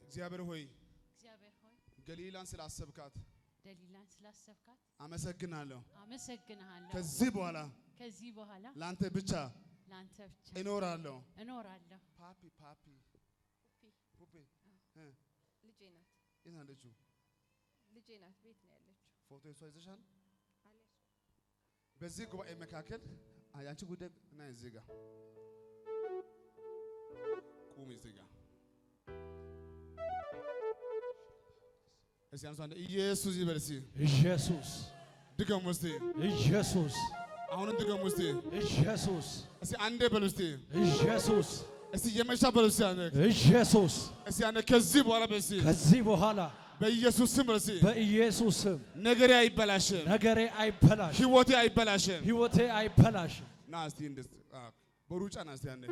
እግዚአብሔር ሆይ ገሊላን ስላሰብካት አመሰግናለሁ ከዚህ በኋላ ላንተ ብቻ እኖራለሁ ፓፒ ፑፒ ልጄ ናት የናለችው ልጄ ናት ቤት ነው ያለችው ፎቶ እሷ ይዘሻል በዚህ ጉባኤ መካከል ያንቺ ጉዳይ እና እዚህ ጋር ቁም እዚህ ጋር እዚያንሷን ኢየሱስ ይበልሲ ኢየሱስ ድገሙ እስቲ ኢየሱስ አሁን ድገሙ እስቲ ኢየሱስ እስቲ አንዴ በሉ እስቲ ኢየሱስ እስቲ የመሻ በሉ እስቲ አንዴ ኢየሱስ እስቲ አንዴ ከዚህ በኋላ በኢየሱስ ስም በሉ እስቲ በኢየሱስ ስም ነገሬ አይበላሽም ህይወቴ አይበላሽም ና እስቲ እንደስ በሩጫ ና እስቲ አንዴ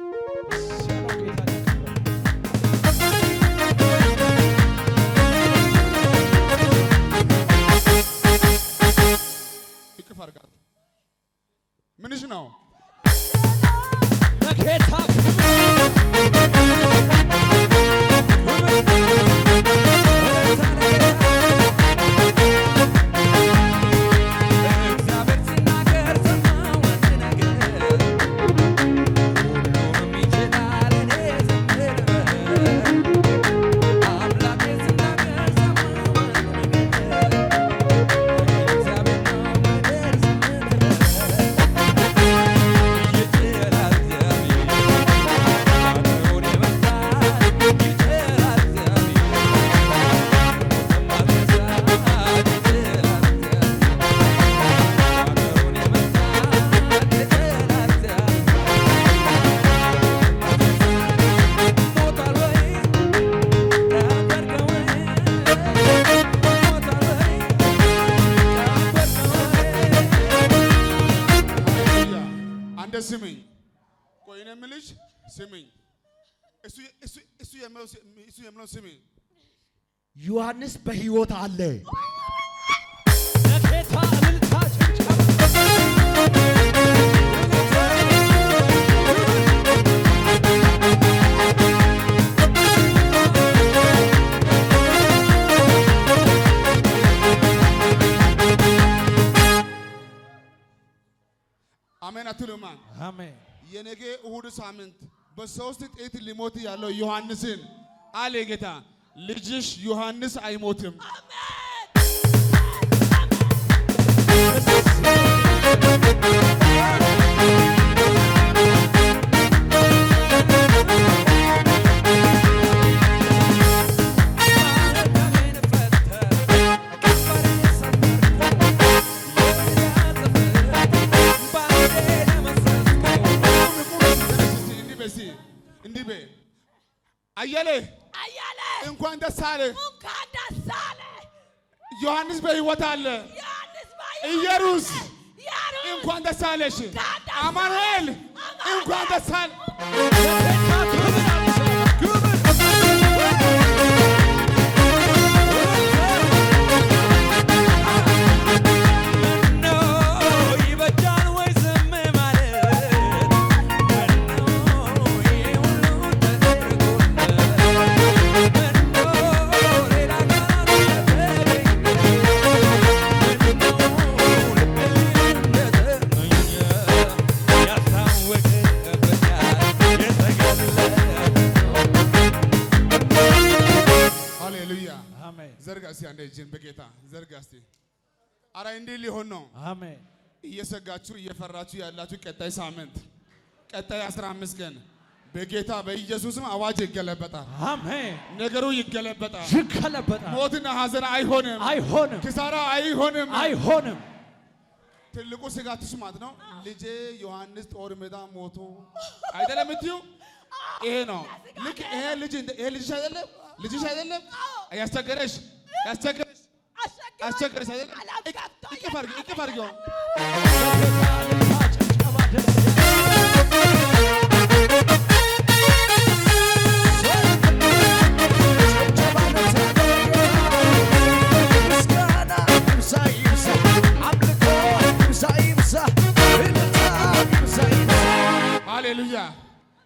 ይከፋርጋት ምንሽ ነው ለጌታ ስሚኝ ቆይነ ምልሽ ስሚኝ እሱ የምለው ስሚኝ ዮሐንስ በሕይወት አለ ለጌታ እልልታ አሜን አትሉማን አሜን የነገ እሁድ ሳምንት በሶስት ጥይት ሊሞት ያለው ዮሐንስን አለ ጌታ ልጅሽ ዮሐንስ አይሞትም አየለ እንኳን ደስ አለ ዮሐንስ በሕይወት አለ ኢየሩስ እንኳን ደስ አለሽ አማኑኤል እንኳን ደስ አለ ዘርጋ እስቲ አንዴ እጅን በጌታ ዘርጋ እስቲ አራ እንዴ ሊሆን ነው አሜን እየሰጋችሁ እየፈራችሁ ያላችሁ ቀጣይ ሳምንት ቀጣይ 15 ቀን በጌታ በኢየሱስም አዋጅ ይገለበጣል አሜን ነገሩ ይገለበጣል ሞትና ሐዘን አይሆንም ኪሳራ አይሆንም ትልቁ ስጋትሽ ማለት ነው ልጄ ዮሐንስ ጦር ሜዳ ሞቶ አይደለም እትዩ ይሄ ነው ልክ ይሄ አይደለም ልጅሽ አይደለም ያስቸገረሽ አይደለም እቅፍ አድርጊው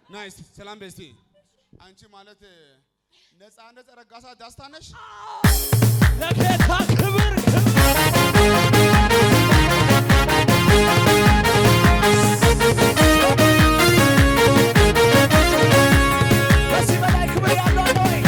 ናይስ ሰላም በስቲ አንቺ ማለት ነፃነት ረጋሳ ዳስታ ነሽ ለጌታ ክብር በዚህ በላይ ክብር ያለው ነው ወይ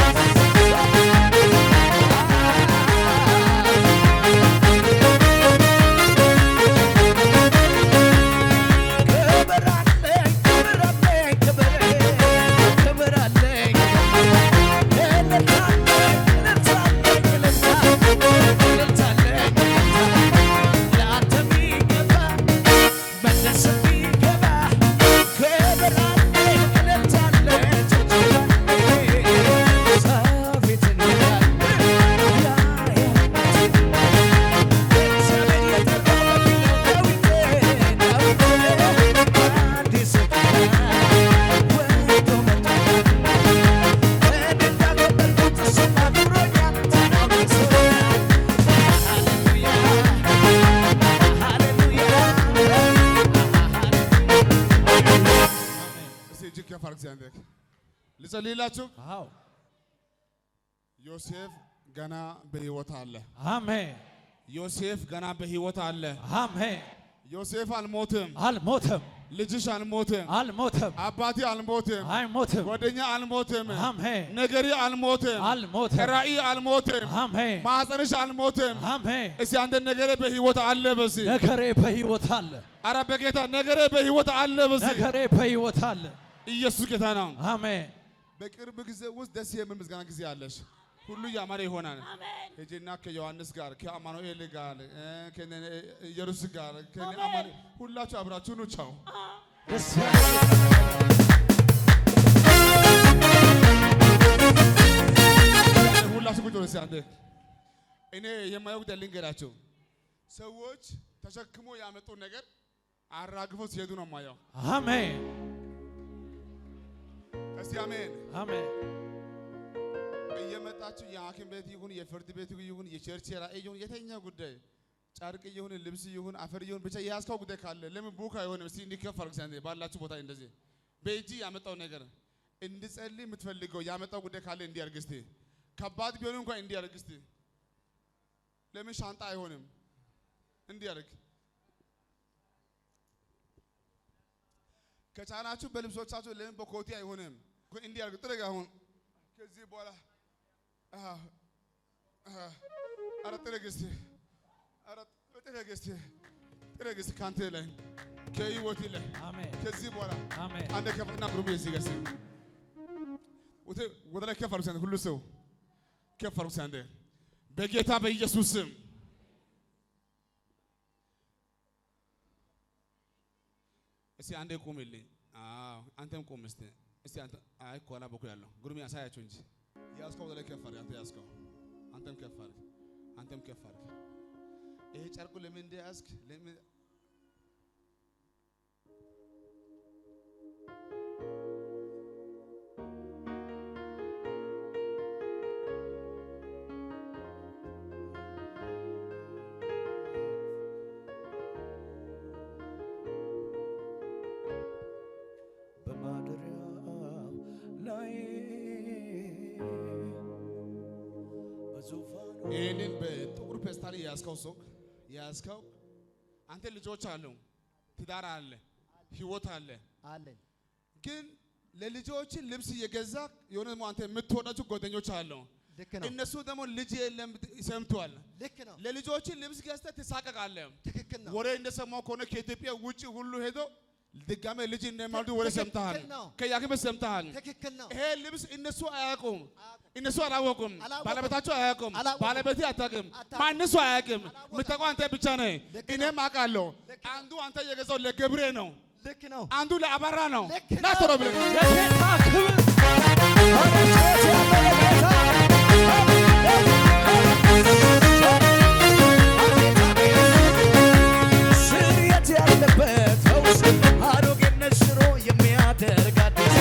ልጸልይላችሁ አዎ ዮሴፍ ገና በሕይወት አለ አሜን ዮሴፍ ገና በሕይወት አለ አሜን ዮሴፍ አልሞተም አልሞተም ልጅሽ አልሞተም አልሞተም አባቴ አልሞተም አይሞትም ጓደኛ አልሞተም አሜን ነገሪ አልሞተም አልሞተም ራእይ አልሞተም አሜን ማህፀንሽ አልሞተም አሜን እስቲ አንተ ነገሬ በሕይወት አለ በሲ ነገሬ በሕይወት አለ ኧረ በጌታ ነገሬ በሕይወት አለ በሲ ነገሬ በሕይወት አለ ኢየሱስ ጌታ ነው አሜን በቅርብ ጊዜ ውስጥ ደስ የሚል ምስጋና ጊዜ አለሽ ሁሉ ያማረ ይሆናል ሄጄና ከዮሐንስ ጋር ከአማኑኤል ጋር ከኢየሩስ ጋር ከአማኑ ሁላችሁ አብራችሁ ነው ቻው ደስ ሁላችሁ ቁጭ ብለሽ አንተ እኔ የማየው ልንገራችሁ ሰዎች ተሸክሞ ያመጡ ነገር አራግፎ ሲሄዱ ነው የማየው አሜን እስቲ አሜን አሜን እየመጣችሁ የሐኪም ቤት ይሁን የፍርድ ቤት ይሁን የቸርች ራእይ ይሁን የተኛ ጉዳይ ጨርቅ ይሁን ልብስ ይሁን አፈር ይሁን ብቻ የያዝከው ጉዳይ ካለ ለምን ቡክ አይሆንም? እስቲ እንዲከፈል ሰንዴ ባላችሁ ቦታ እንደዚህ በእጅ ያመጣው ነገር እንድጸልይ የምትፈልገው ያመጣው ጉዳይ ካለ እንዲያርግ እስቲ ከባድ ቢሆን እንኳን እንዲያርግ እስቲ ለምን ሻንጣ አይሆንም? እንዲያርግ ከቻላችሁ በልብሶቻችሁ ለምን በኮቴ አይሆንም? እንዲያርግ ጥረግ አሁን ከዚህ በኋላ ኧረ ጥረግ እስቲ ኧረ ጥረግ እስቲ ጥረግ እስቲ ካንተ ላይ ከህይወት ላይ አሜን ከዚህ በኋላ አሜን አንደ ከፍና ብሩም እዚህ ጋር ወደ ላይ ከፍ አድርጉ ሰንደ ሁሉ ሰው ከፍ አድርጉ ሰንደ በጌታ በኢየሱስ ስም እስቲ አንዴ ቁምልኝ። አንተም ቁም እስቲ አንተ አይ ኮላ በኩ ያለው ጉሩም ያሳያችሁ እንጂ ያስከው ወደ ላይ ከፍ አድርግ አንተ ያስከው አንተም ከፍ አድርግ አንተም ከፍ አድርግ ይሄ ጨርቁ ለምን እንደያዝክ ለምን ይሄንን በጥቁር ፔስታል ያስከው ሶክ ያስከው አንተ ልጆች አሉ ትዳር አለ ህይወት አለ ግን ለልጆች ልብስ እየገዛ የሆነ ደግሞ አንተ የምትወዳቸው ጓደኞች አሉ እነሱ ደግሞ ልጅ የለም ሰምቷል ለልጆች ልብስ ገዝተህ ትሳቀቃለህ ወሬ እንደሰማው ከሆነ ከኢትዮጵያ ውጪ ሁሉ ሄዶ ድጋሜ ልጅ እንደማልዱ ወሬ ሰምተሃል ከያክም ሰምተሃል ይሄ ልብስ እነሱ አያውቁም እነሱ አላወቁም ባለቤታቸው አያውቁም ባለቤቴ አታውቅም ማንሱ አያውቅም የምታውቀው አንተ ብቻ ነህ እኔም አውቃለሁ አንዱ አንተ የገዛው ለገብሬ ነው አንዱ ለአባራ ነው ና ቶሎ ብለህ ለጌታ ክብር ስርየት ያለበት ፈውስ አሮጌነት ሽሮ የሚያደርግ አዲስ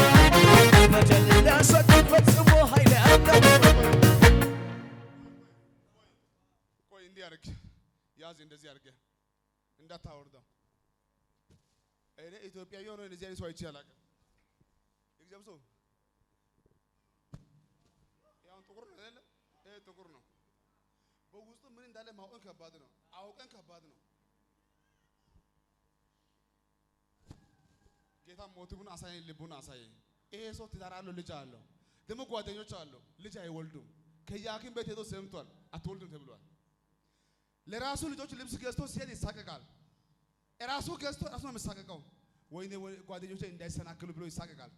በደል ሊያስወግድ ፈጽሞ ኃይል ያለው ቆይ እንዲህ አድርግ ያዝ እንደዚህ አድርገህ እንዳታወርደው እኔ ኢትዮጵያዊ ሆኖ እንደዚህ አይነት ሰው አይቼ አላውቅም ለብሶ ያው ጥቁር ነው አይደል? ጥቁር ነው። በውስጡ ምን እንዳለ ማወቅ ከባድ ነው። አውቀን ከባድ ነው። ጌታ ሞቱን አሳየኝ፣ ልቡን አሳየኝ። ይሄ ሰው ትዳር አለው፣ ልጅ አለው፣ ደግሞ ጓደኞች አለው። ልጅ አይወልዱም። ከያኪም ቤት ሄዶ ሰምቷል፣ አትወልዱም ተብሏል። ለራሱ ልጆች ልብስ ገዝቶ ሲሄድ ይሳቀቃል። ራሱ ገዝቶ ራሱ ነው የሚሳቀቀው። ወይኔ ጓደኞቼ እንዳይሰናከሉ ብሎ ይሳቀቃል።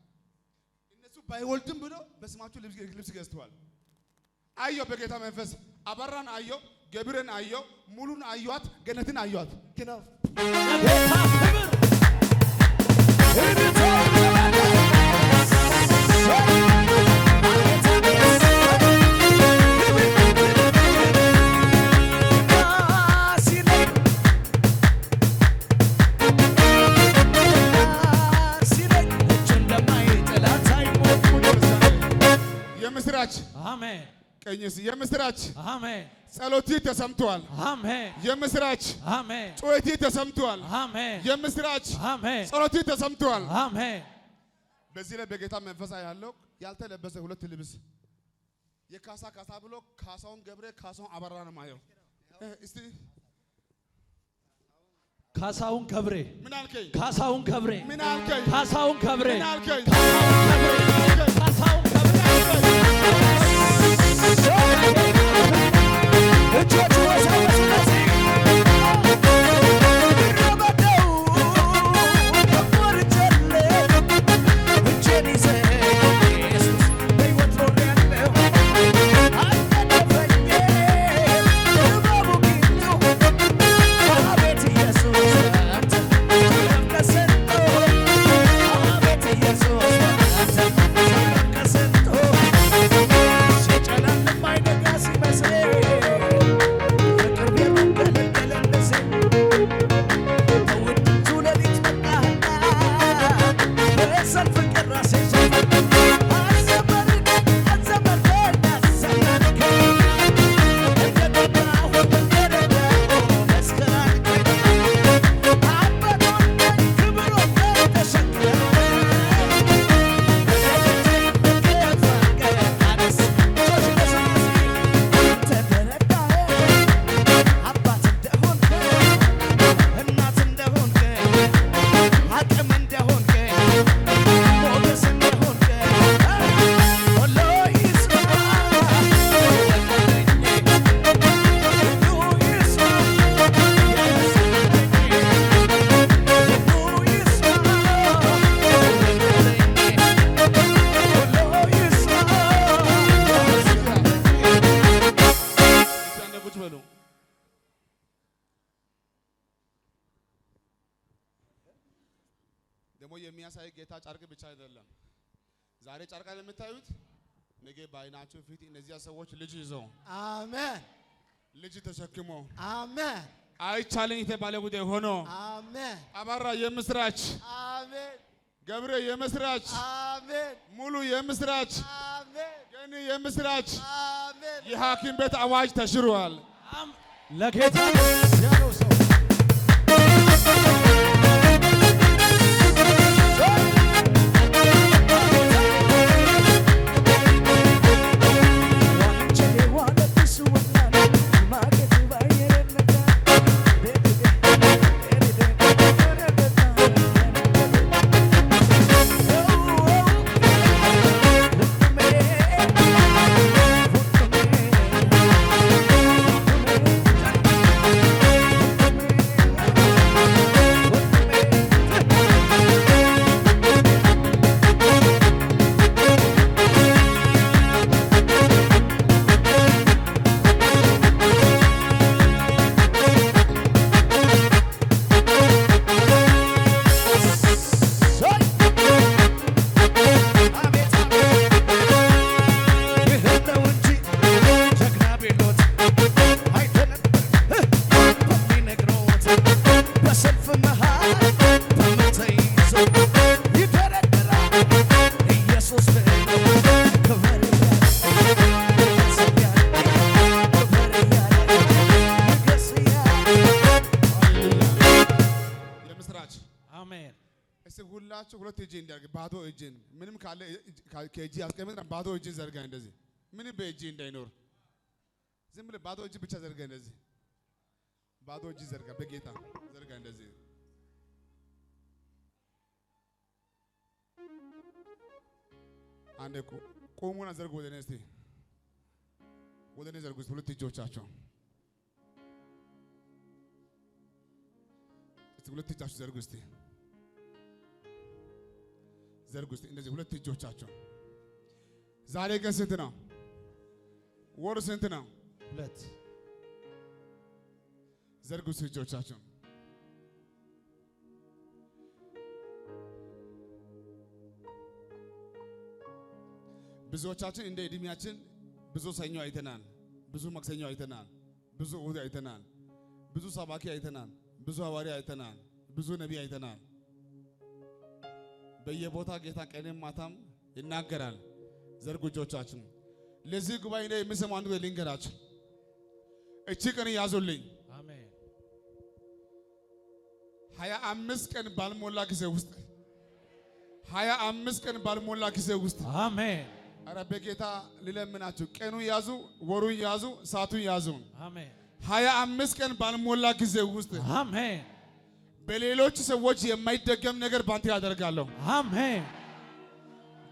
እነሱ ባይወልድም ብሎ በስማቸው ልብስ ገዝተዋል። አየሁ በጌታ መንፈስ አበራን አየሁ፣ ገብረን አየሁ፣ ሙሉን አየኋት፣ ገነትን አየኋት። የምስራች አሜን። ቀኝስ የምስራች አሜን። ጸሎቲ ተሰምቷል። አሜን። የምስራች አሜን። ጩኸቲ ተሰምቷል። አሜን። የምስራች አሜን። ጸሎቲ ተሰምቷል። አሜን። በዚህ ላይ በጌታ መንፈስ ያለው ያልተለበሰ ሁለት ልብስ የካሳ ካሳ ብሎ ካሳውን ገብሬ ካሳውን አበራ ነው ማየው። እስቲ ካሳውን ገብሬ ምን አልከኝ? ካሳውን ገብሬ ምን አልከኝ? ካሳውን ገብሬ ምን አልከኝ? ካሳውን ገብሬ ደግሞ የሚያሳይ ጌታ ጨርቅ ብቻ አይደለም። ዛሬ ጨርቃን የምታዩት ነገ በዓይናችሁ ፊት እነዚያ ሰዎች ልጅ ይዘው አሜን፣ ልጅ ተሸክሞ አሜን፣ አይቻለኝ የተባለ ጉዳይ ሆኖ አሜን፣ አባራ የምስራች፣ አሜን፣ ገብረ የምስራች፣ አሜን፣ ሙሉ የምስራች፣ አሜን፣ ገኒ የምስራች፣ አሜን። የሐኪም ቤት አዋጅ ተሽሯል። ለጌታ ያለው ሰው ካላችሁ ሁለት እጅ እንዲያርግ ባዶ እጅን ምንም ካለ ከእጅ አስቀምጥ ባዶ እጅን ዘርጋ እንደዚህ ምንም በእጅ እንዳይኖር ዝም ብለህ ባዶ እጅ ብቻ ዘርጋ እንደዚህ ባዶ እጅ ዘርጋ በጌታ ዘርጋ እንደዚህ አንዴ ቆሙና ዘርጉ ወደ እኔ እስቲ ወደ እኔ ዘርጉ ሁለት እጆቻችሁ እስቲ ሁለት እጆቻችሁ ዘርጉ እስቲ ዘርጉ እስቲ እንደዚህ ሁለት እጆቻችሁ ዛሬ ቀን ስንት ነው ወር ስንት ነው ሁለት ዘርጉ እስቲ እጆቻችሁ ብዙዎቻችን እንደ እድሜያችን ብዙ ሰኞ አይተናል ብዙ ማክሰኞ አይተናል ብዙ እሁድ አይተናል ብዙ ሰባኪ አይተናል ብዙ ሐዋርያ አይተናል ብዙ ነቢይ አይተናል በየቦታ ጌታ ቀንም ማታም ይናገራል ዘርጉ እጆቻችን ለዚህ ጉባኤ ላይ የሚሰሙ አንዱ ልንገራችሁ እቺ ቀን ያዙልኝ አሜን 25 ቀን ባልሞላ ጊዜ ውስጥ 25 ቀን ባልሞላ ጊዜ ውስጥ አሜን አረ በጌታ ልለምናችሁ ቀኑ ያዙ ወሩን ያዙ ሰዓቱን ያዙ አሜን 25 ቀን ባልሞላ ጊዜ ውስጥ አሜን በሌሎች ሰዎች የማይደገም ነገር ባንተ ያደርጋለሁ አሜን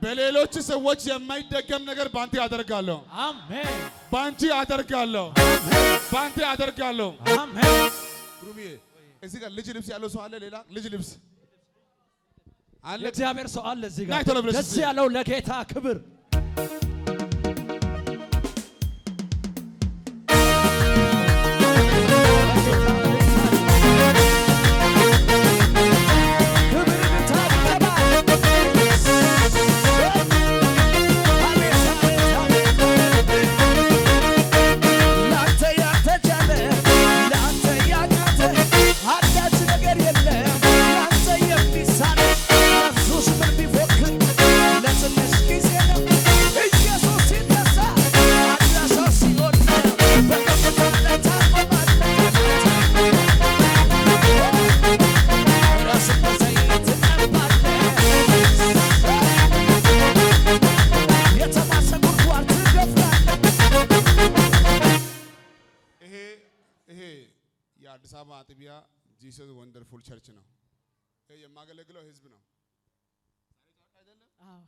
በሌሎች ሰዎች የማይደገም ነገር ባንተ ያደርጋለሁ አሜን ባንቺ ያደርጋለሁ ባንተ ያደርጋለሁ አሜን ሩሚዬ እዚህ ጋር ልጅ ልብስ ያለው ሰው አለ ሌላ ልጅ ልብስ አለ እግዚአብሔር ሰው አለ እዚህ ጋር ናይ ቶሎ ብለሽ ደስ ያለው ለጌታ ክብር የአዲስ አበባ አጥቢያ ጂሰስ ወንደርፉል ቸርች ነው የማገለግለው ህዝብ ነው አዎ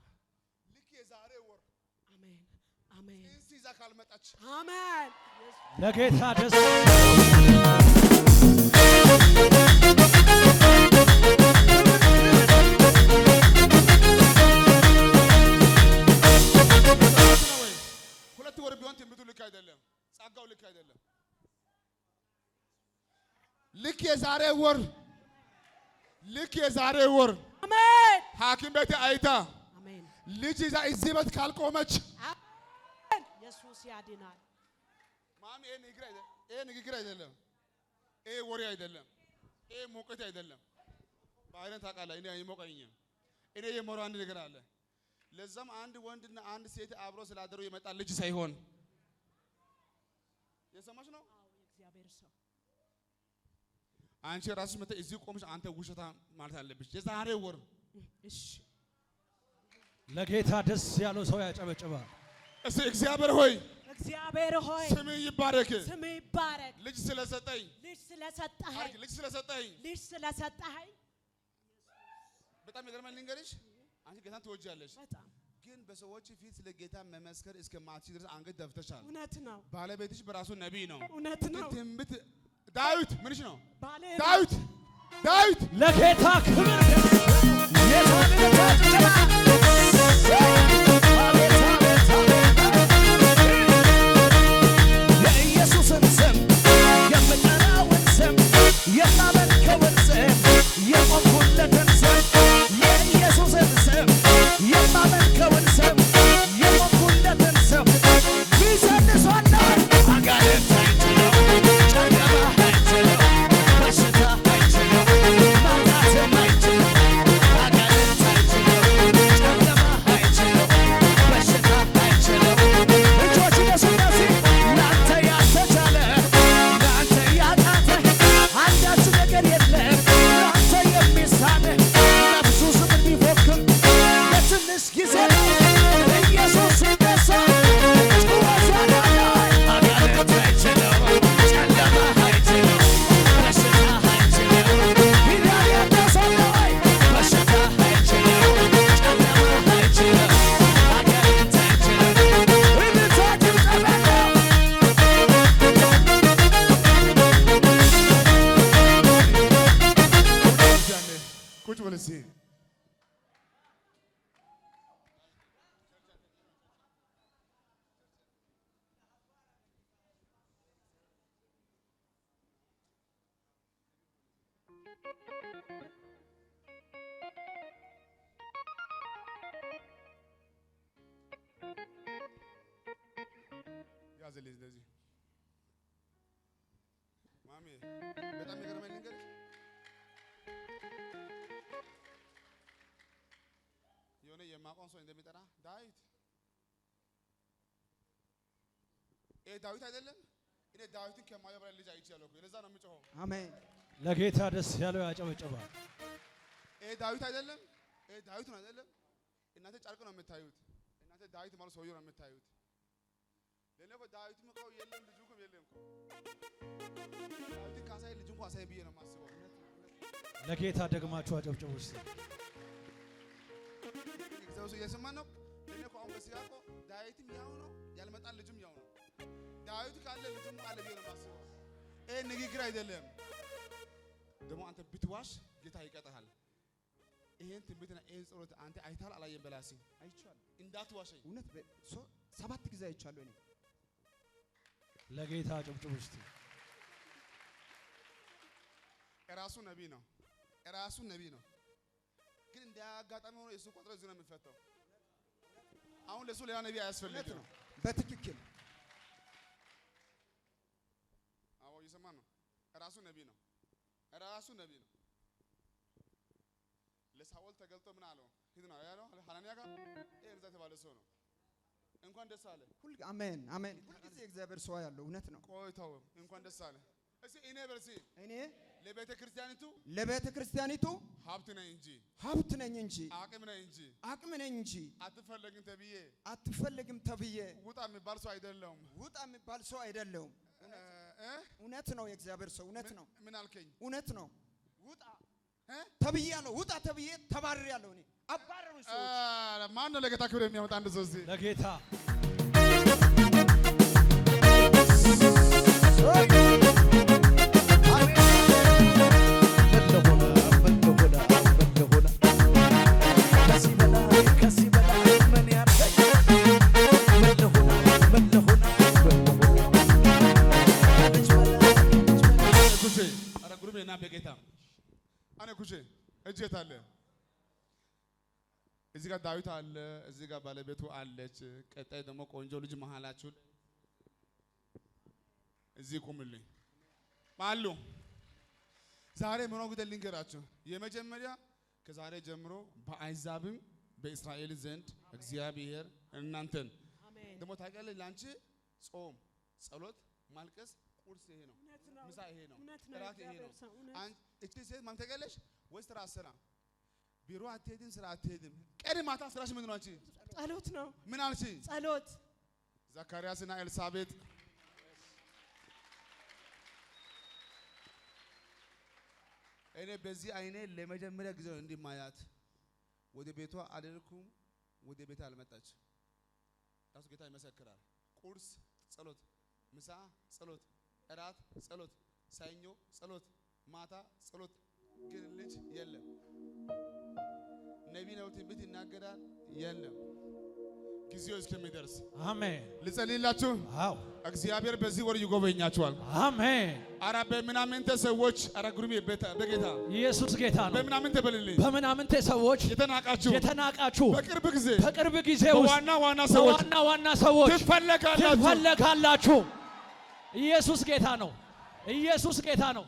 ልክ የዛሬ ወር አሜን አሜን እንሲ ይዛ ካልመጣች አሜን ለጌታ ደስ ሁለት ወር ቢሆን ትንቢቱ ልክ አይደለም ጻጋው ልክ አይደለም ልክ የዛሬ ወር አሜን ሐኪም ቤት አይታ አሜን ልጅ ይዛ እዚህ ቤት ካልቆመች አሜን ኢየሱስ ያድናል ማሚ ይሄ ንግግር አይደለም ይሄ ወሬ አይደለም ይሄ ሞቀት አይደለም ባይረን ታውቃለህ እኔ አይሞቀኝም እኔ የሞራው አንድ ነገር አለ ለዛም አንድ ወንድና አንድ ሴት አብሮ ስላደሩ የመጣ ልጅ ሳይሆን የሰማሽ ነው አዎ የእግዚአብሔር ሰው አንቺ ራስሽ መተ እዚህ ቆምሽ አንተ ውሸታ ማለት አለብሽ የዛሬ ወር እሺ ለጌታ ደስ ያለው ሰው ያጨበጭባል እሺ እግዚአብሔር ሆይ ስምህ ይባረክ ልጅ ስለሰጠኝ ልጅ ስለሰጠኸኝ በጣም የገርመኝ ልንገርሽ አንቺ ጌታን ትወጂያለሽ በጣም ግን በሰዎች ፊት ስለ ጌታ መመስከር እስከማትች ድረስ አንገት ደፍተሻል እውነት ነው ባለቤትሽ በራሱ ነቢይ ነው እውነት ነው ትንቢት ዳዊት ምንሽ ነው ዳዊት ለጌታ ክብር የኢየሱስን ስም የምጠራውን ስም የማመልከውን ስም የቆምኩለትን ስም የኢየሱስን ስም የማመልከውን ስም የቆምኩለትን ስም ቢሰንሷና አጋንንት አይችለው ጨለማ አይችለው በሽታ አይችለው ማጣትም አይችለው አጋንንት አይችለው ኢየሱስ ሲነሳ ጩኸት ያለው አጋንንት አይችለው ጨለማ አይችለው በሽታ አይችለው ሂዳር ያደሰለይ በሽታ አይችለው ጨለማ አይችለው አጋንንት አይችለው እብታችሁ ጠበቀ ቁጭ በል እስኪ ያዝልኝ እንደዚህ ማሜ በጣም የገረመኝ ነገር የሆነ የማቆም ሰው እንደሚጠራ ዳዊት ዳዊት አይደለም። እኔ ዳዊትን ከማየው በላይ ልጅ አይቻለሁ እኮ ለዛ ነው የምጮኸው። አሜን። ለጌታ ደስ ያለው ያጨበጨባል። ዳዊት አይደለም። ዳዊት ነው አይደለም። እናንተ ጨርቅ ነው የምታዩት። እናንተ ዳዊት ማለት ሰውዬው ነው የምታዩት። ለኔ እኮ ዳዊትም እኮ የለም ልጁ እኮ የለም እኮ ዳዊትን ካሳይ ልጁ እንኳን አሳይ ብዬ ነው የማስበው። ለጌታ ደግማችሁ አጨብጭቡ እስቲ። እግዚአብሔር እየሰማን ነው። ለኔ እኮ አሁን በሲያቆ ዳዊትም ያው ነው ያልመጣል ልጁም ያው ነው። ዳዊት ካለ ልጁም አለ ብዬ ነው የማስበው። ንግግር አይደለም። ደግሞ አንተ ብትዋሽ ጌታ ይቀጣሃል። ይሄን ትንቢትና ይሄን ጸሎት አንተ አይታል አላየም በላሲ አይቻለሁ። እንዳትዋሸኝ። እውነት 7 ጊዜ አይቻለሁ እኔ። ለጌታ አጨብጭቡ እስቲ። ራሱ ነብይ ነው። ራሱ ነብይ ነው። ግን እንዳያጋጣሚ ሆኖ እሱ ቆጥሮ እዚህ ነው የሚፈታው። አሁን ለሱ ሌላ ነብይ አያስፈልግም ነው። በትክክል አዎ እየሰማን ነው። ራሱ ነብይ ነው። ራሱ ነብይ ነው። ለሳኦል ተገልጦ ምን አለው? ሂድ ነው ያለው ሐናንያ ጋር እዛ የተባለ ሰው ነው። እንኳን ደስ አለ። አሜን አሜን። ሁልጊዜ እግዚአብሔር ሰው ያለው እውነት ነው። ቆይተው እንኳን ደስ አለ። እሺ እኔ በርሲ እኔ ለቤተ ክርስቲያኒቱ ሀብት ነኝ እንጂ አቅም ነኝ እንጂ አትፈለግም ተብዬ ውጣ የሚባል ሰው አይደለሁም። እውነት ነው። የእግዚአብሔር ሰው እውነት ነው። ምን አልከኝ? እውነት ነው። ውጣ ተብያለሁ። ውጣ ተብዬ ተባርሬያለሁ። እኔ አባረሩኝ ሰዎች። ማን ነው ለጌታ ክብር የሚያመጣ አንድ ሰው እዚህ? ለጌታ እጄት አለ። እዚህ ጋር ዳዊት አለ። እዚህ ጋር ባለቤቱ አለች። ቀጣይ ደግሞ ቆንጆ ልጅ መሃላችሁ እዚህ ቁምልኝ አሉ። ዛሬ ምን ጉዳይ ልንገራችሁ። የመጀመሪያ ከዛሬ ጀምሮ በአይዛብም በእስራኤል ዘንድ እግዚአብሔር እናንተን ደግሞ ታውቃለህ፣ ላንቺ ጾም፣ ጸሎት፣ ማልቀስ ቁርስ ይሄ ነው፣ ምሳ ይሄ ነው፣ እራት ይሄ ነው። እቺ ሴት ማን ታውቃለሽ? ወይስ ስራ አሰራ ቢሮ አትሄድም፣ ስራ አትሄድም። ቀን ማታ ስራሽ ምንድን ነው? አንቺ ጸሎት ነው። ምን አልሽ? ጸሎት። ዘካርያስና ኤልሳቤጥ እኔ በዚህ አይኔ ለመጀመሪያ ጊዜ እንዲህ ማያት። ወደ ቤቷ አልሄድኩም፣ ወደ ቤት አልመጣች። ራሱ ጌታ ይመሰክራል። ቁርስ ጸሎት፣ ምሳ ጸሎት፣ እራት ጸሎት፣ ሰኞ ጸሎት፣ ማታ ጸሎት። ግን ልጅ የለም። ነቢይ ነው፣ ትንቢት ይናገራል፣ የለም። ጊዜው እስከሚደርስ አሜን። ልጸልይላችሁ። አዎ እግዚአብሔር በዚህ ወር ይጎበኛችኋል። አሜን። አረ በምናምንቴ ሰዎች አረ ጉሩሜ በጌታ ኢየሱስ ጌታ ነው። በምናምንቴ በልልኝ። በምናምንቴ ሰዎች የተናቃችሁ በቅርብ ጊዜ ውስጥ ዋና ሰዎች ትፈለጋላችሁ። ኢየሱስ ጌታ ነው። ኢየሱስ ጌታ ነው።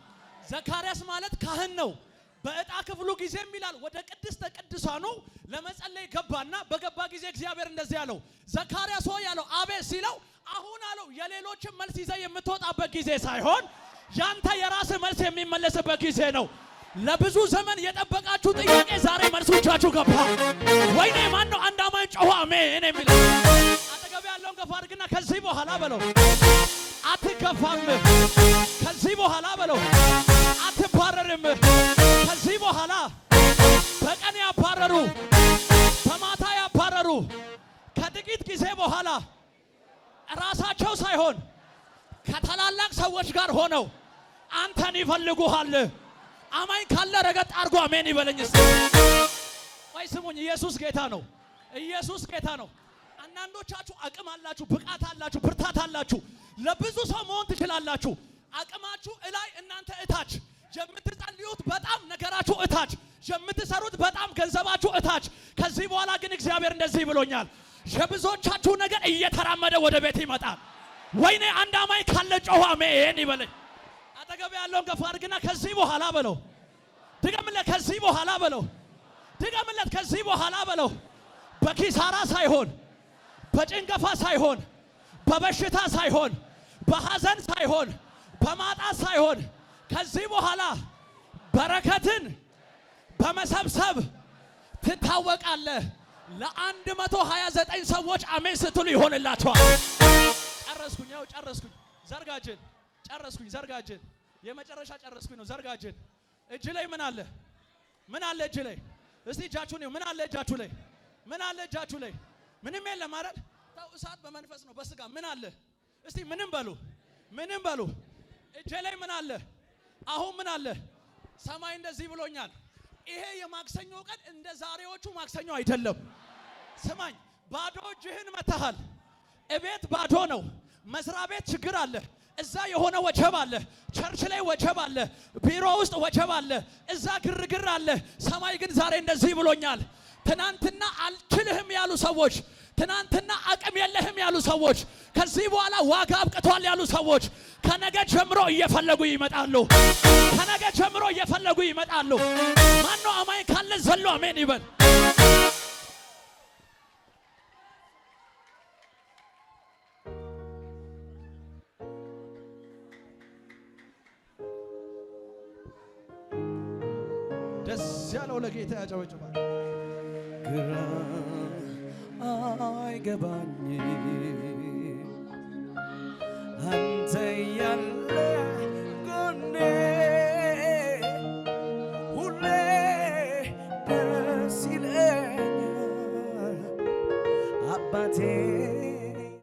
ዘካርያስ ማለት ካህን ነው። በዕጣ ክፍሉ ጊዜም ይላል ወደ ቅድስተ ቅዱሳኑ ለመጸለይ ገባና በገባ ጊዜ እግዚአብሔር እንደዚህ ያለው ዘካርያስ ሆይ ያለው አቤት ሲለው አሁን አለው የሌሎችን መልስ ይዘህ የምትወጣበት ጊዜ ሳይሆን ያንተ የራስህ መልስ የሚመለስበት ጊዜ ነው። ለብዙ ዘመን የጠበቃችሁ ጥያቄ ዛሬ መልሶቻችሁ ገባ። ወይኔ ማን ነው አንድ አማኝ ጮኸ አሜን የሚል? አጠገብ ያለውን ገፋ አድርግና ከዚህ በኋላ በለው አትገፋም። ከዚህ በኋላ በለው አትባረርም። ከዚህ በኋላ በቀን ያባረሩ በማታ ያባረሩ ከጥቂት ጊዜ በኋላ ራሳቸው ሳይሆን ከታላላቅ ሰዎች ጋር ሆነው አንተን ይፈልጉሃል። አማኝ ካለ ረገጥ አርጎ አሜን ይበለኝ። ወይ ስሙኝ፣ ኢየሱስ ጌታ ነው። ኢየሱስ ጌታ ነው። አንዳንዶቻችሁ አቅም አላችሁ፣ ብቃት አላችሁ፣ ብርታት አላችሁ፣ ለብዙ ሰው መሆን ትችላላችሁ። አቅማችሁ እላይ እናንተ እታች፣ የምትጸልዩት በጣም ነገራችሁ እታች፣ የምትሰሩት በጣም ገንዘባችሁ እታች። ከዚህ በኋላ ግን እግዚአብሔር እንደዚህ ብሎኛል፣ የብዙዎቻችሁ ነገር እየተራመደ ወደ ቤት ይመጣል። ወይኔ አንድ አማኝ ካለ ጮኸ አሜን ይበለኝ። አጠገብ ያለውን ገፋ አድርግና ከዚህ በኋላ በለው ድገምለት። ከዚህ በኋላ በለው ድገምለት። ከዚህ በኋላ በለው በኪሳራ ሳይሆን በጭንገፋ ሳይሆን በበሽታ ሳይሆን በሐዘን ሳይሆን በማጣት ሳይሆን ከዚህ በኋላ በረከትን በመሰብሰብ ትታወቃለህ። ለ129 ሰዎች አሜን ስትሉ ይሆንላችኋል። ጨረስኩኝ። ያው ጨረስኩኝ። ዘርጋጅን ጨረስኩኝ። ዘርጋጅን የመጨረሻ ጨረስኩኝ ነው። ዘርጋጅን እጅ ላይ ምን አለ? ምን አለ እጅ ላይ? እስቲ እጃችሁ ነው። ምን አለ እጃችሁ ላይ? ምን አለ እጃችሁ ላይ? ምንም የለም አይደል? ታው እሳት በመንፈስ ነው በስጋ ምን አለ? እስቲ ምንም በሉ፣ ምንም በሉ። እጄ ላይ ምን አለ? አሁን ምን አለ? ሰማይ እንደዚህ ብሎኛል። ይሄ የማክሰኞ ቀን እንደ ዛሬዎቹ ማክሰኞ አይደለም። ስማኝ፣ ባዶ እጅህን መተሃል። እቤት ባዶ ነው። መስሪያ ቤት ችግር አለ። እዛ የሆነ ወጀብ አለ። ቸርች ላይ ወጀብ አለ። ቢሮ ውስጥ ወጀብ አለ። እዛ ግርግር አለ። ሰማይ ግን ዛሬ እንደዚህ ብሎኛል። ትናንትና አልችልህም ያሉ ሰዎች፣ ትናንትና አቅም የለህም ያሉ ሰዎች፣ ከዚህ በኋላ ዋጋ አብቅቷል ያሉ ሰዎች ከነገ ጀምሮ እየፈለጉ ይመጣሉ። ከነገ ጀምሮ እየፈለጉ ይመጣሉ። ማነው አማኝ ካለ ዘሎ አሜን ይበል። ደስ ያለው ለጌታ ያጨበጭባል። ግራ አይገባኝ አንተ ያለ ጎኔ ሁሌ ደስ ይለኛል አባቴ